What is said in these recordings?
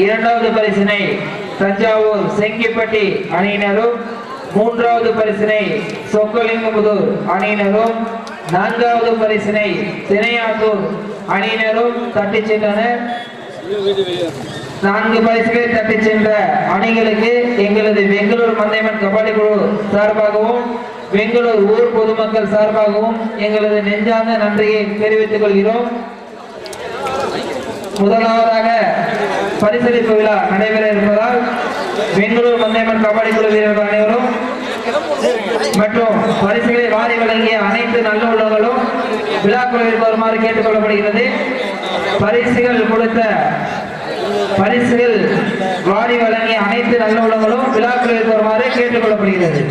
இரண்டாவது பரிசினை தஞ்சாவூர் செங்கிப்பட்டி அணியினரும், மூன்றாவது பரிசினை சொக்கலிங்கமுதூர் அணியினரும், நான்காவது பரிசினை தினையாத்தூர் அணியினரும் தட்டி சென்றனர். 4 பரிசுகளை தட்டி சென்ற அணிகளுக்கு எங்களது பெங்களூர் மந்தைமன் கபடி குழு சார்பாகவும் பெங்களூர் ஊர் பொதுமக்கள் சார்பாகவும் எங்களது நெஞ்சார்ந்த நன்றியை தெரிவித்துக் கொள்கிறோம். முதலாவதாக பரிசளிப்பு விழா நடைபெற இருப்பதால் பெங்களூர் மந்தைமன் கபடி குழு வீரர்கள் அனைவரும் மற்றும் பரிசுகளை வாரி வழங்கிய அனைத்து நல்ல உள்ளவர்களும் விழாக்குழுவிற்கு வருமாறு கேட்டுக் கொள்ளப்படுகிறது. பரிசுகள் வாரி வழங்கிய அனைத்து நல்ல உள்ளவர்களும் விழாக்குழுவிற்கு வருமாறு கேட்டுக் கொள்ளப்படுகிறது.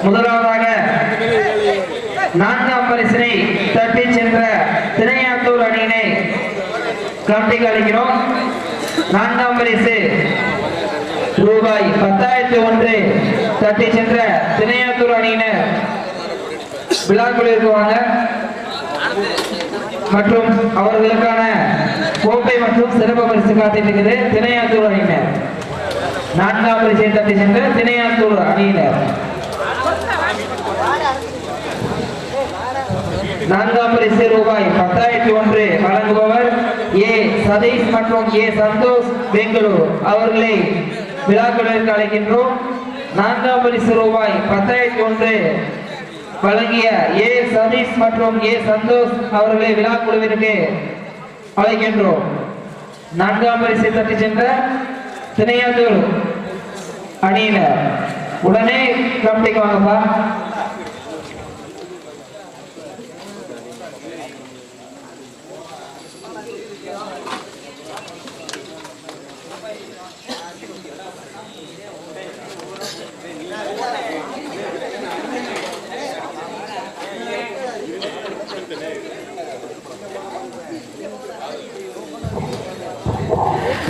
முதலாவதாக 4ஆம் பரிசினை தட்டி சென்ற தினையாத்தூர் அணியினை கமிட்டிக்கு அளிக்கிறோம். 4ஆம் பரிசு ரூபாய் 10,001 தட்டி சென்ற தினையாத்தூர் அணியினர் விழாக்குழுவிற்கு வாங்க மற்றும் அவர்களுக்கான கோப்பை மற்றும் சிறப்பு பரிசு காத்திருக்கிறது. தினையாத்தூர் அணியினர் 4ஆம் பரிசை தட்டி சென்ற தினையாத்தூர் அணியினர் 4ஆம் பரிசு ரூபாய் 10,001 வழங்குபவர் ஏ சதீஷ் மற்றும் ஏ சந்தோஷ் பெங்களூர் அவர்களை விழாக்குழுவிற்கு அழைக்கின்றோம். 4ஆம் பரிசு ரூபாய் 10,001 வழங்கிய ஏ சதீஷ் மற்றும் ஏ சந்தோஷ் அவர்களை விழாக்குழுவிற்கு அழைக்கின்றோம். 4ஆம் பரிசை தட்டி சென்ற தினையாத்தூர் அணியினர் உடனே கமிட்டிக்கு வாங்கப்பா.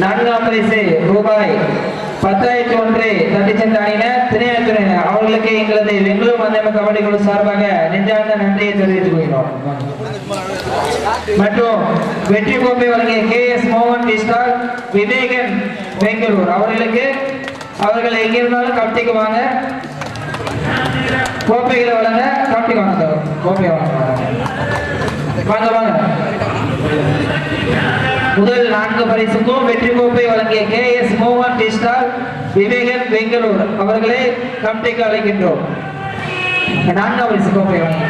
நான்காம் பரிசு ரூபாய் 10,001 தட்டி சென்ற அணியினர் தினையாத்தூர் அவர்களுக்கு எங்களது பெங்களூர் மந்தைமன் கபடி குழு சார்பாக நெஞ்சார்ந்த நன்றியை தெரிவித்துக் கொள்கிறோம். மற்றும் வெற்றி கோப்பை வழங்கிய KS மோகன் டிஸ்டால் விவேகன் பெங்களூர் அவர்கள் எங்கிருந்தாலும் கமிட்டிக்கு வாங்க. கோப்பைகளை வழங்க கமிட்டிக்கு வாங்க. கோப்பை வாங்க வாங்க. முதல் 4 பரிசுக்கும் வெற்றி கோப்பை வழங்கிய KS மோகன் டிஸ்டால் விவேகன் பெங்களூர் அவர்களை கமிட்டிக்கு அழைக்கின்றோம். 4ஆம் பரிசு கோப்பை வழங்க.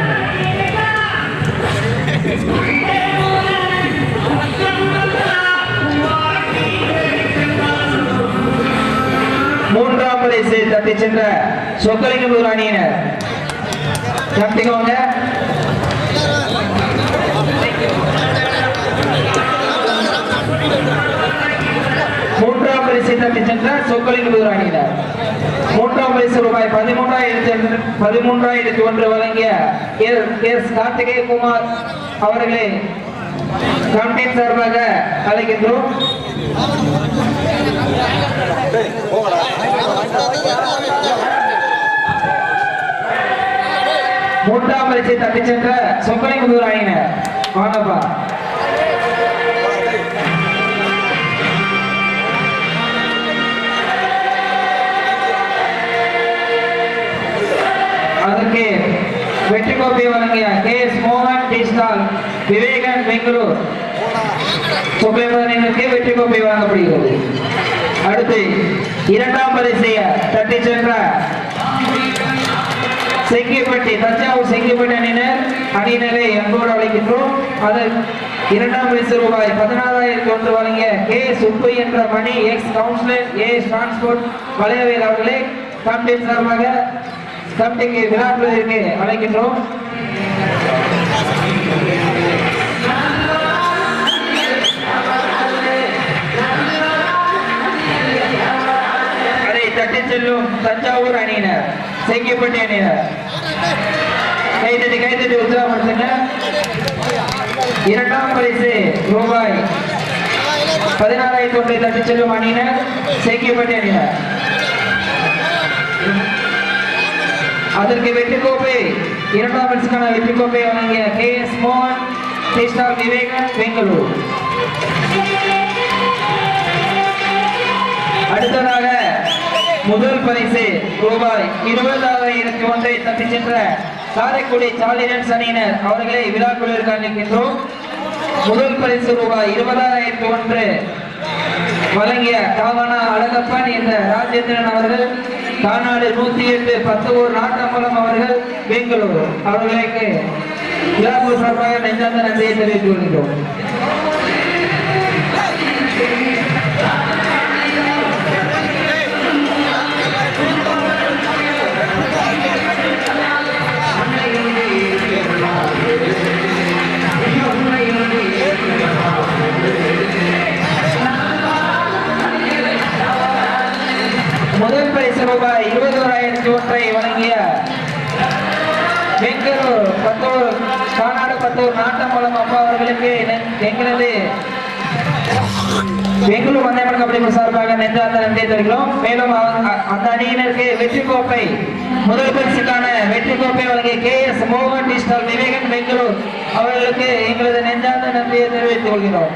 3ஆம் பரிசு தட்டி சென்ற சொக்கலிங்கமுதூர் அணியினர் கமிட்டிக்கு வாங்க. 3ஆம் பரிசை தட்டி சென்ற சொக்கலிங்கமுதூர் அணியினர் 3ஆம் பரிசு ரூபாய் 13,001 வழங்கிய எஸ் கார்த்திகேய குமார் அவர்களை கமிட்டியின் சார்பாக அழைக்கின்றோம். 3ஆம் பரிசை தட்டி சென்ற சொக்கலிங்கமுதூர் அணியினர் வாங்கப்பா. அதற்கு வெற்றி கோப்பை வழங்கிய KS மோகன் டிஸ்டால் விவேகன் பெங்களூர் சொக்கலிங்கமுதூருக்கு வெற்றி கோப்பை வழங்கப்படுகிறது. அடுத்து 2ஆம் பரிசை தட்டி சென்ற செங்கிப்பட்டி தஞ்சாவூர் செங்கிப்பட்டி அணியினரை அன்போடு அழைக்கின்றோம். அதற்கு 2ஆம் பரிசு ரூபாய் 16,001 வழங்கிய கே சுப்பு என்ற மணி எக்ஸ் கவுன்சிலர் ஏ டிரான்ஸ்போர்ட் வளையவேல் அவர்களை கமிட்டியின் சார்பாக கமிட்டிக்கு விழாக்குழுவிற்கு அழைக்கின்றோம். அதை தட்டி செல்லும் தஞ்சாவூர் அணியினர் செங்கிப்பட்டி அணியினர் கைதட்டி உற்சாகப்படுத்துங்க. 2ஆம் பரிசு ரூபாய் 16,001 தட்டி செல்லும் அணியினர் செங்கிப்பட்டி அணியினர். அதற்கு வெற்றி கோப்பை 2ஆம் பரிசுக்கான வெற்றி கோப்பை வழங்கிய KS மோகன் ஸ்டார் விவேகன் பெங்களூர். அடுத்ததாக முதல் பரிசு ரூபாய் 20,001 தட்டி சென்ற காரைக்குடி சாலியன்ஸ் அணியினர் அவர்களை விழாக்குழுவிற்கு அளிக்கின்றோம். முதல் பரிசு ரூபாய் 20,001 வழங்கிய காவனா அழகப்பன் என்ற ராஜேந்திரன் அவர்கள், கானாடு 108 10 நாட்டம்பலம் அவர்கள் பெங்களூர் அவர்களுக்கு விழாக்குழு சார்பாக நெஞ்சார்ந்த நன்றியை தெரிவித்துக் கொள்கிறோம். முதல் பரிசு ரூபாய் 20,001 வழங்கிய பெங்களூர் 10 கானாடு 10 நாட்டம்பலம் அப்பா அவர்களுக்கு எங்களது பெங்களூர் மந்தையம்மன் கபடி சார்பாக நெஞ்சார்ந்த நன்றியை தெரிவிக்கிறோம். மேலும் அந்த அணியினருக்கு வெற்றி கோப்பை, முதல் பரிசுக்கான வெற்றி கோப்பை வழங்கிய KS மோகன் ஸ்டார் விவேகன் பெங்களூர் அவர்களுக்கு எங்களது நெஞ்சார்ந்த நன்றியை தெரிவித்துக் கொள்கிறோம்.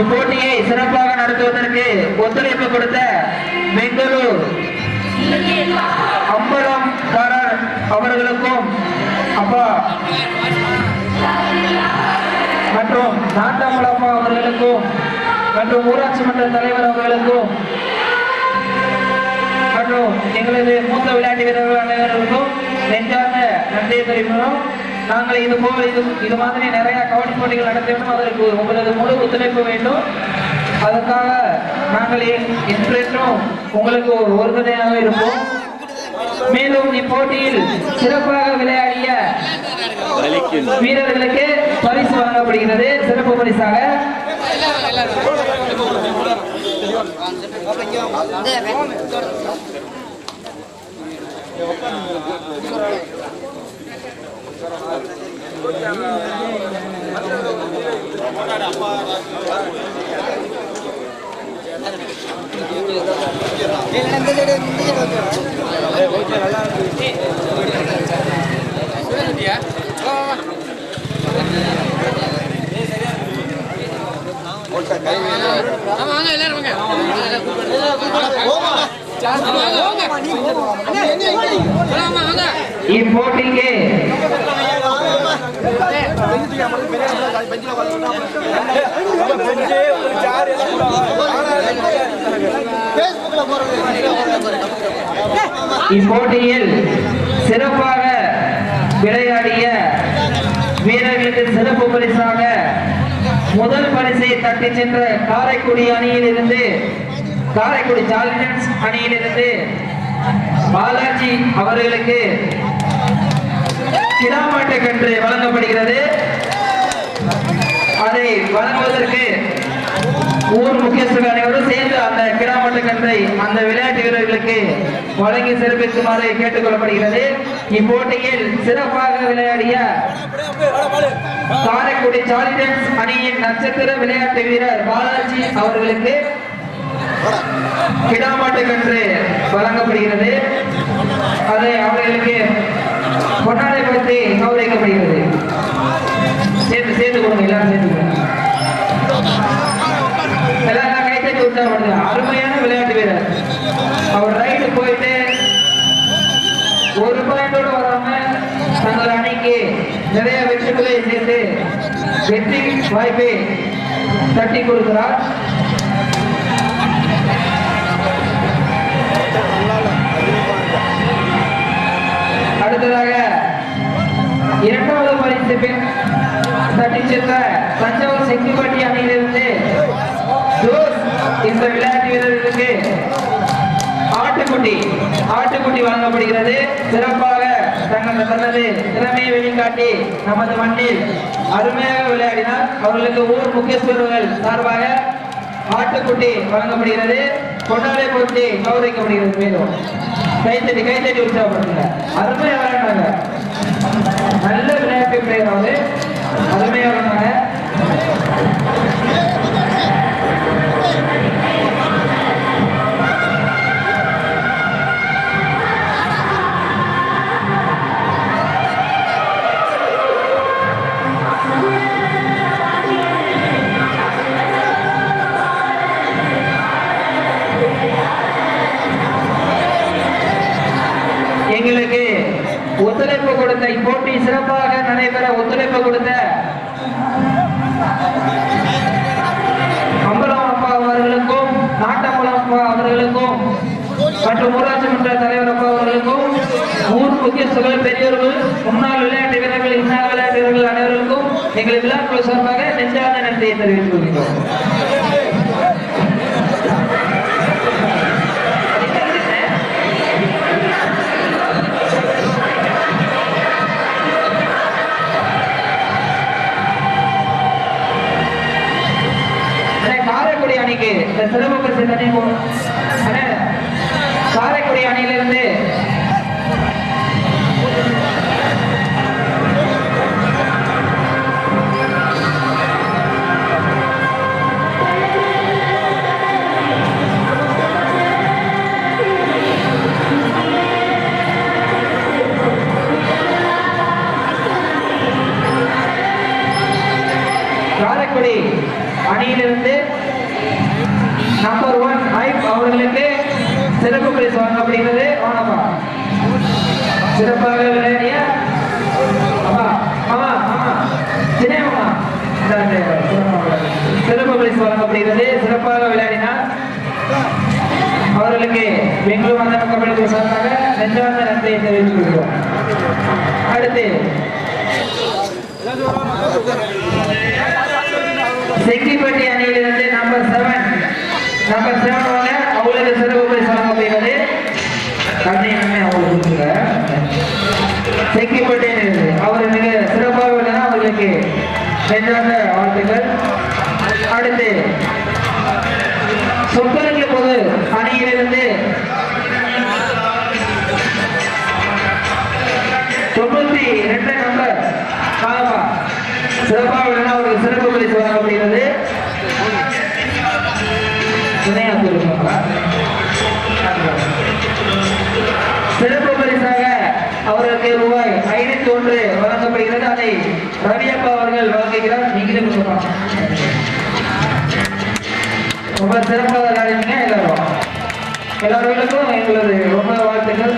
இப்போட்டியை சிறப்பாக நடத்துவதற்கு ஒத்துழைப்பு கொடுத்த பெங்களூர் அம்பலம்காரர் அவர்களுக்கும் அப்பா மற்றும் நாட்டாமலப்பா அவர்களுக்கும் மற்றும் ஊராட்சி மன்ற தலைவர் அவர்களுக்கும் மற்றும் எங்களது மூத்த விளையாட்டு வீரர்கள் அனைவருக்கும் நெஞ்சார்ந்த நன்றியை தெரிவிக்கிறோம். நாங்கள் இது மாதிரி நிறைய கபடி போட்டிகள் நடத்த வேண்டும். அதற்கு உங்களது முழு ஒத்துழைப்பு வேண்டும். அதற்காக நாங்கள் என்றென்றும் உங்களுக்கு உறுதுணையாக இருப்போம். மேலும் இப்போட்டியில் சிறப்பாக விளையாடிய வீரர்களுக்கு பரிசு வழங்கப்படுகிறது. சிறப்பு பரிசாக இப்போட்டிக்கு இப்போட்டியில் சிறப்பாக விளையாடிய வீரர்களுக்கு சிறப்பு பரிசாக முதல் பரிசை தட்டி சென்ற காரைக்குடி அணியிலிருந்து, காரைக்குடி சாலியன்ஸ் அணியிலிருந்து பாலாஜி அவர்களுக்கு கிடாமாட்டு கன்று வழங்கப்படுகிறது. அதை வழங்குவதற்கு ஊர் முக்கியஸ்தர்கள் அனைவரும் சேர்ந்து அந்த கிடாமாட்டு கன்றை அந்த விளையாட்டு வீரர்களுக்கு வழங்கி சிறப்பிக்குமாறு கேட்டுக்கொள்ளப்படுகிறது. இப்போட்டியில் சிறப்பாக விளையாடிய காரைக்குடி சாலியன்ஸ் அணியின் நட்சத்திர விளையாட்டு வீரர் பாலாஜி அவர்களுக்கு கிடாமாட்டு கன்று வழங்கப்படுகிறது. அதை அவர்களுக்கு கொண்டாடப்படுத்தி கௌரவிக்கப்படுகிறது. சேர்ந்து கொடுங்க, எல்லாரும் சேர்ந்து கொடுங்க. எல்லாரும் கைத்தட்டி உற்சாகப்படுங்க. அருமையான விளையாட்டு வீரர். அவர் ரைடு போயிட்டு ஒரு பாயிண்டோடு வராம தங்கள் அணிக்கு நிறைய வெற்றிகளை சேர்த்து வெற்றி வாய்ப்பை தட்டி கொடுக்கிறார். அடுத்ததாக இரண்டாவது பரிசு தட்டி சென்ற தஞ்சாவூர் செங்கிப்பட்டி அணியிலிருந்து இந்த விளையாட்டு வீரர்களுக்கு ஆட்டுக்குட்டி வழங்கப்படுகிறது. சிறப்பாக தனது திறமையை வெளிக்காட்டி நமது மண்ணில் அருமையாக விளையாடினார். அவர்களுக்கு ஊர் முக்கியஸ்தர்கள் சார்பாக ஆட்டுக்குட்டி வழங்கப்படுகிறது. கொண்டாடை பொருத்தி கௌரவிக்கப்படுகிறது. மேலும் கைத்தட்டி உற்சாகப்படுத்துங்க. அருமையா விளையாடுறாங்க. நல்ல விளையாட்டு பிளேயர். அருமையா விளையாடுறாங்க. நடைபெற ஒத்துழைப்பு கொடுத்த அம்பலம் அப்பா அவர்களுக்கும் நாட்டம்பலம் அப்பா அவர்களுக்கும் மற்றும் ஊராட்சி மன்ற தலைவர் அப்பா அவர்களுக்கும் ஊர் முக்கியஸ்தர்கள் பெரியவர்கள் முன்னாள் விளையாட்டு வீரர்கள் இன்னார் விளையாட்டு வீரர்கள் அனைவருக்கும் எங்கள் விழாக்குழு சார்பாக நெஞ்சார்ந்த நன்றியை தெரிவித்துக் கொள்கிறோம். காரைக்குடி அணிக்கு இந்த சிறப்பு பரிசு தனி காரைக்குடி அணியிலிருந்து காரைக்குடி அணியிலிருந்து நம்பர் 1 ஐப் அவர்களுக்கு சிறப்பு பரிசு வழங்கப்படுகிறது. வாங்கப்பா, சிறப்பாக விளையாடிய சிறப்பு பரிசு வழங்கப்படுகிறது. சிறப்பாக விளையாடினார் அவர்களுக்கு பெங்களூர் மண்டல கபடி சார்பாக நெஞ்சார்ந்த நன்றியை தெரிவித்துக் கொள்கிறோம். அடுத்து செங்கிப்பட்டி அணியிலிருந்து நம்பர் 7 வாங்க, அவங்களுக்கு சிறப்பு பரிசு வழங்கப்படுகிறது. அவங்களுக்கு செங்கிப்பட்டி அவர் மிக சிறப்பாக உள்ளன, அவர்களுக்கு நெஞ்சார்ந்த வாழ்த்துக்கள். அடுத்து சொற்களுக்கு பொது அணியிலிருந்து 92 நம்பர் சிறப்பாக உள்ளன, அவர்களுக்கு சிறப்பு பரிசு வழங்கப்படுகிறது. சிறப்பு பரிசாக அவர்களுக்கு ரூபாய் 501 வழங்கப்படுகிறது. அதை ரவியப்பா அவர்கள் வழங்குகிறார். நீங்களே ரொம்ப சிறப்பாக விளையாடுங்க. எல்லாருக்கும் எங்களது ரொம்ப வாழ்த்துக்கள்.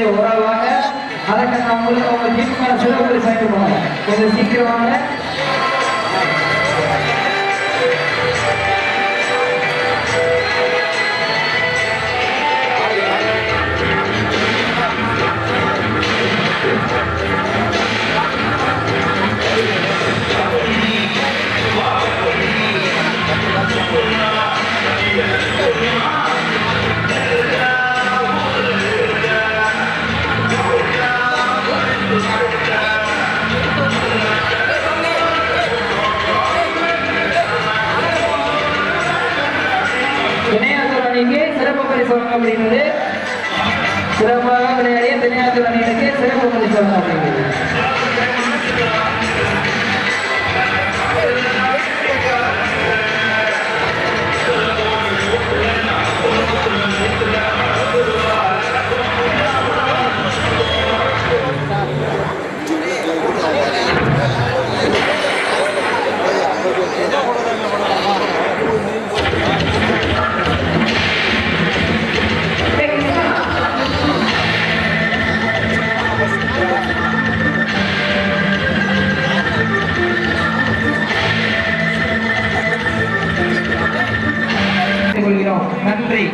ஒரு ஆள் வாங்க, அதற்கு உங்களுக்கு அவங்க ஜீப் மேல சிறப்பு பரிசு வாங்கிட்டு போங்க. கொஞ்சம் சீக்கிரம் வாங்க. சிறப்பு பரிசு வழங்கப்படுகிறது. சிறப்பாக விளையாடிய தனியார் அணியினருக்கு சிறப்பு பரிசு வழங்கப்படுகிறது. நன்றி.